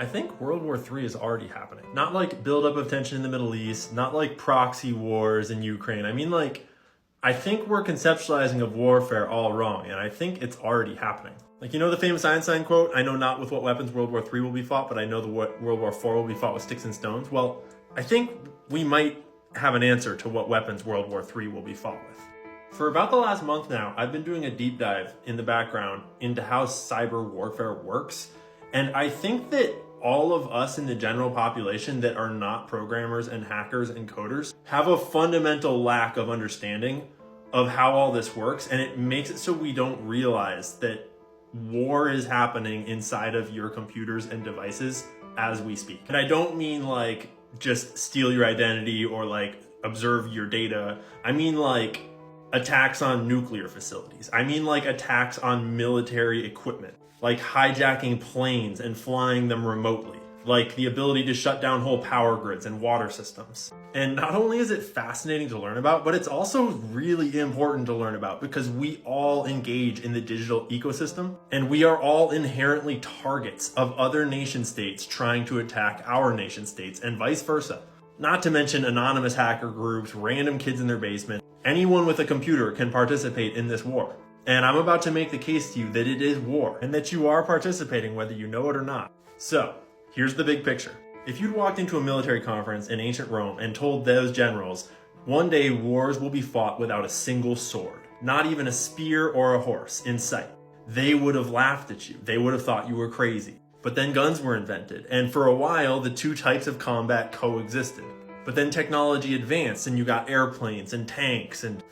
I think World War III is already happening. Not like buildup of tension in the Middle East, not like proxy wars in Ukraine. I mean, like, I think we're conceptualizing of warfare all wrong, and I think it's already happening. Like, you know the famous Einstein quote, "I know not with what weapons World War III will be fought, but I know World War IV will be fought with sticks and stones." Well, I think we might have an answer to what weapons World War III will be fought with. For about the last month now, I've been doing a deep dive in the background into how cyber warfare works, and I think that all of us in the general population that are not programmers and hackers and coders have a fundamental lack of understanding of how all this works, and it makes it so we don't realize that war is happening inside of your computers and devices as we speak. And I don't mean like just steal your identity or like observe your data. I mean like attacks on nuclear facilities. I mean like attacks on military equipment, like hijacking planes and flying them remotely, like the ability to shut down whole power grids and water systems. And not only is it fascinating to learn about, but it's also really important to learn about because we all engage in the digital ecosystem and we are all inherently targets of other nation states trying to attack our nation states and vice versa. Not to mention anonymous hacker groups, random kids in their basement. Anyone with a computer can participate in this war. And I'm about to make the case to you that it is war and that you are participating whether you know it or not. So, here's the big picture. If you'd walked into a military conference in ancient Rome and told those generals, one day wars will be fought without a single sword, not even a spear or a horse in sight, they would have laughed at you. They would have thought you were crazy. But then guns were invented, and for a while the two types of combat coexisted. But then technology advanced and you got airplanes and tanks and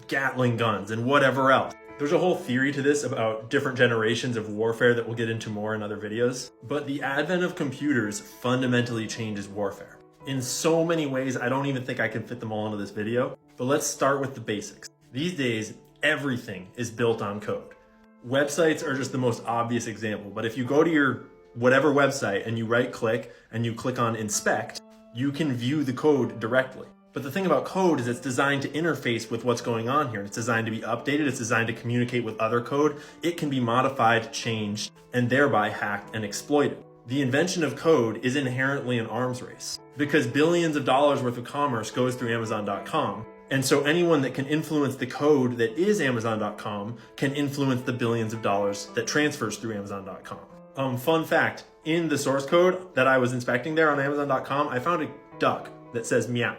Gatling guns and whatever else. There's a whole theory to this about different generations of warfare that we'll get into more in other videos. But the advent of computers fundamentally changes warfare. In so many ways, I don't even think I can fit them all into this video. But let's start with the basics. These days, everything is built on code. Websites are just the most obvious example. But if you go to your whatever website and you right click and you click on inspect, you can view the code directly. But the thing about code is it's designed to interface with what's going on here. It's designed to be updated. It's designed to communicate with other code. It can be modified, changed, and thereby hacked and exploited. The invention of code is inherently an arms race because billions of dollars worth of commerce goes through Amazon.com. And so anyone that can influence the code that is Amazon.com can influence the billions of dollars that transfers through Amazon.com. Fun fact, in the source code that I was inspecting there on Amazon.com, I found a duck that says meow.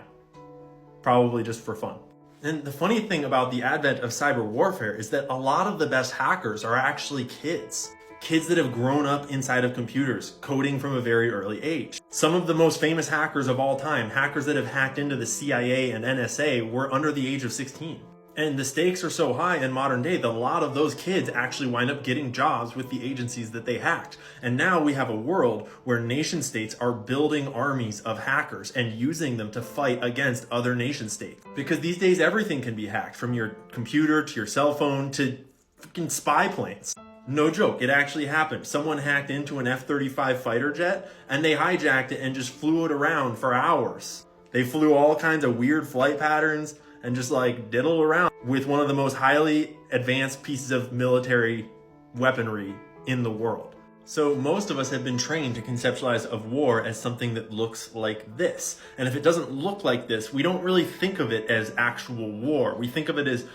Probably just for fun. And the funny thing about the advent of cyber warfare is that a lot of the best hackers are actually kids. Kids that have grown up inside of computers, coding from a very early age. Some of the most famous hackers of all time, hackers that have hacked into the CIA and NSA, were under the age of 16. And the stakes are so high in modern day that a lot of those kids actually wind up getting jobs with the agencies that they hacked. And now we have a world where nation states are building armies of hackers and using them to fight against other nation states. Because these days everything can be hacked, from your computer to your cell phone to freaking spy planes. No joke, it actually happened. Someone hacked into an F-35 fighter jet and they hijacked it and just flew it around for hours. They flew all kinds of weird flight patterns and just like diddled around with one of the most highly advanced pieces of military weaponry in the world. So most of us have been trained to conceptualize of war as something that looks like this. And if it doesn't look like this, we don't really think of it as actual war. We think of it as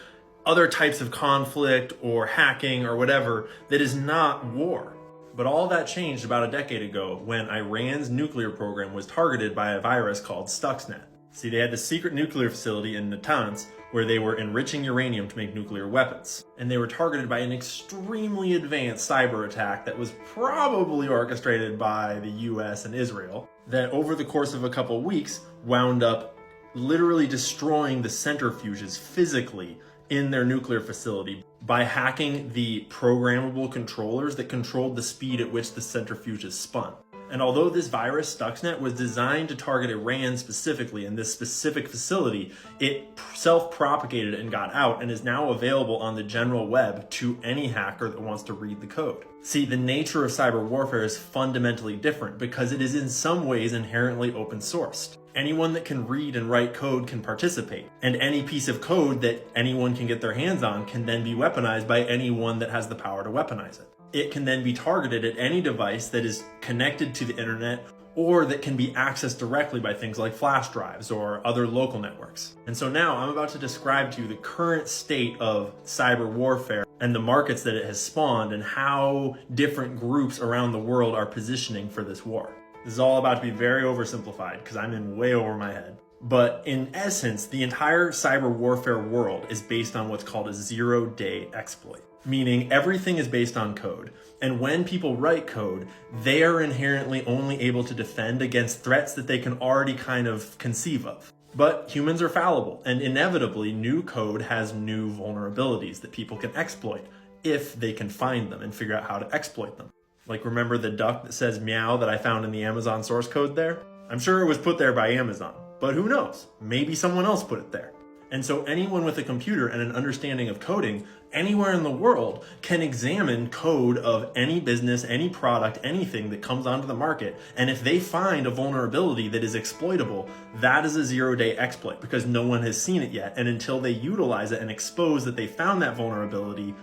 other types of conflict or hacking or whatever that is not war. But all that changed about a decade ago when Iran's nuclear program was targeted by a virus called Stuxnet. See, they had the secret nuclear facility in Natanz where they were enriching uranium to make nuclear weapons. And they were targeted by an extremely advanced cyber attack that was probably orchestrated by the US and Israel that over the course of a couple weeks wound up literally destroying the centrifuges physically in their nuclear facility by hacking the programmable controllers that controlled the speed at which the centrifuges spun. And although this virus, Stuxnet, was designed to target Iran specifically in this specific facility, it self-propagated and got out and is now available on the general web to any hacker that wants to read the code. See, the nature of cyber warfare is fundamentally different because it is in some ways inherently open sourced. Anyone that can read and write code can participate, and any piece of code that anyone can get their hands on can then be weaponized by anyone that has the power to weaponize it. It can then be targeted at any device that is connected to the internet or that can be accessed directly by things like flash drives or other local networks. And so now I'm about to describe to you the current state of cyber warfare and the markets that it has spawned and how different groups around the world are positioning for this war. This is all about to be very oversimplified because I'm in way over my head. But in essence, the entire cyber warfare world is based on what's called a zero-day exploit, meaning everything is based on code. And when people write code, they are inherently only able to defend against threats that they can already kind of conceive of. But humans are fallible, and inevitably new code has new vulnerabilities that people can exploit if they can find them and figure out how to exploit them. Like, remember the duck that says meow that I found in the Amazon source code there? I'm sure it was put there by Amazon, but who knows? Maybe someone else put it there. And so anyone with a computer and an understanding of coding anywhere in the world can examine code of any business, any product, anything that comes onto the market. And if they find a vulnerability that is exploitable, that is a zero-day exploit because no one has seen it yet. And until they utilize it and expose that they found that vulnerability,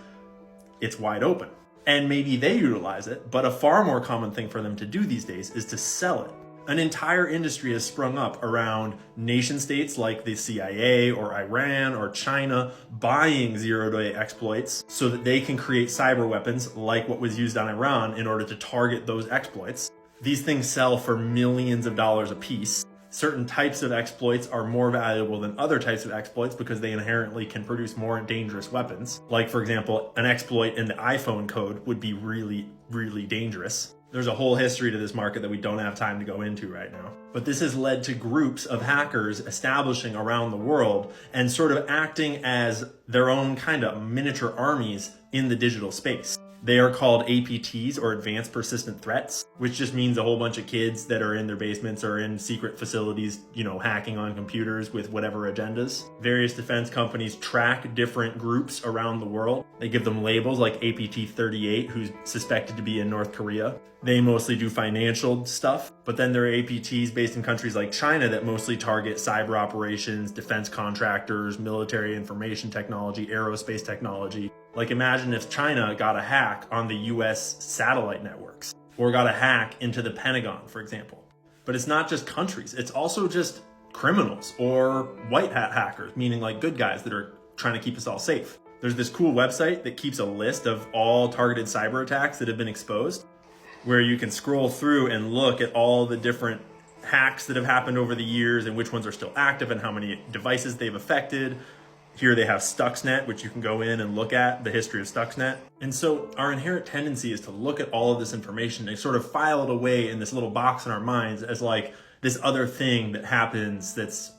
it's wide open. And maybe they utilize it, but a far more common thing for them to do these days is to sell it. An entire industry has sprung up around nation states like the CIA or Iran or China buying zero-day exploits so that they can create cyber weapons like what was used on Iran in order to target those exploits. These things sell for millions of dollars a piece. Certain types of exploits are more valuable than other types of exploits because they inherently can produce more dangerous weapons. Like, for example, an exploit in the iPhone code would be really, really dangerous. There's a whole history to this market that we don't have time to go into right now. But this has led to groups of hackers establishing around the world and sort of acting as their own kind of miniature armies in the digital space. They are called APTs, or Advanced Persistent Threats, which just means a whole bunch of kids that are in their basements or in secret facilities, hacking on computers with whatever agendas. Various defense companies track different groups around the world. They give them labels like APT-38, who's suspected to be in North Korea. They mostly do financial stuff, but then there are APTs based in countries like China that mostly target cyber operations, defense contractors, military information technology, aerospace technology. Like, imagine if China got a hack on the US satellite networks or got a hack into the Pentagon, for example. But it's not just countries, it's also just criminals or white hat hackers, meaning like good guys that are trying to keep us all safe. There's this cool website that keeps a list of all targeted cyber attacks that have been exposed, where you can scroll through and look at all the different hacks that have happened over the years and which ones are still active and how many devices they've affected. Here they have Stuxnet, which you can go in and look at the history of Stuxnet. And so our inherent tendency is to look at all of this information and sort of file it away in this little box in our minds as like this other thing that happens that's,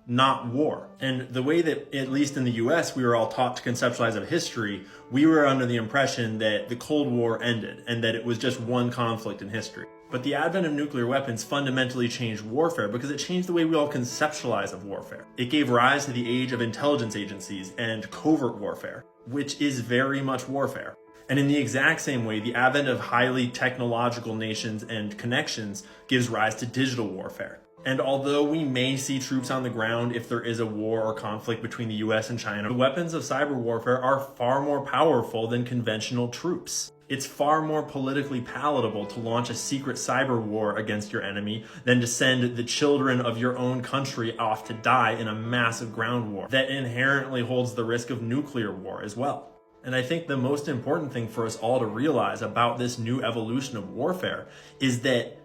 not war. And the way that, at least in the US, we were all taught to conceptualize of history, we were under the impression that the Cold War ended and that it was just one conflict in history. But the advent of nuclear weapons fundamentally changed warfare because it changed the way we all conceptualize of warfare. It gave rise to the age of intelligence agencies and covert warfare, which is very much warfare. And in the exact same way, the advent of highly technological nations and connections gives rise to digital warfare. And although we may see troops on the ground if there is a war or conflict between the US and China, the weapons of cyber warfare are far more powerful than conventional troops. It's far more politically palatable to launch a secret cyber war against your enemy than to send the children of your own country off to die in a massive ground war that inherently holds the risk of nuclear war as well. And I think the most important thing for us all to realize about this new evolution of warfare is that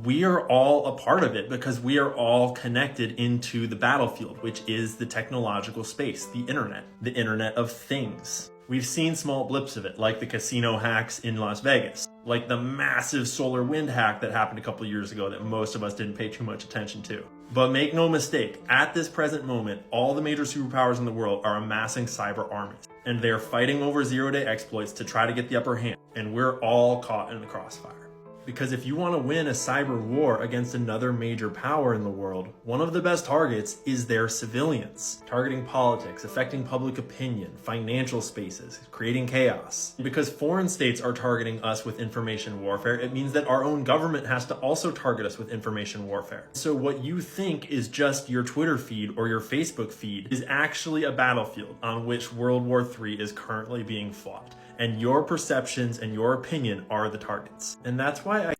we are all a part of it because we are all connected into the battlefield, which is the technological space, the internet of things. We've seen small blips of it, like the casino hacks in Las Vegas, like the massive solar wind hack that happened a couple years ago that most of us didn't pay too much attention to. But make no mistake, at this present moment, all the major superpowers in the world are amassing cyber armies, and they're fighting over zero-day exploits to try to get the upper hand, and we're all caught in the crossfire. Because if you want to win a cyber war against another major power in the world, one of the best targets is their civilians. Targeting politics, affecting public opinion, financial spaces, creating chaos. Because foreign states are targeting us with information warfare, it means that our own government has to also target us with information warfare. So what you think is just your Twitter feed or your Facebook feed is actually a battlefield on which World War III is currently being fought. and your perceptions and your opinion are the targets. And that's why I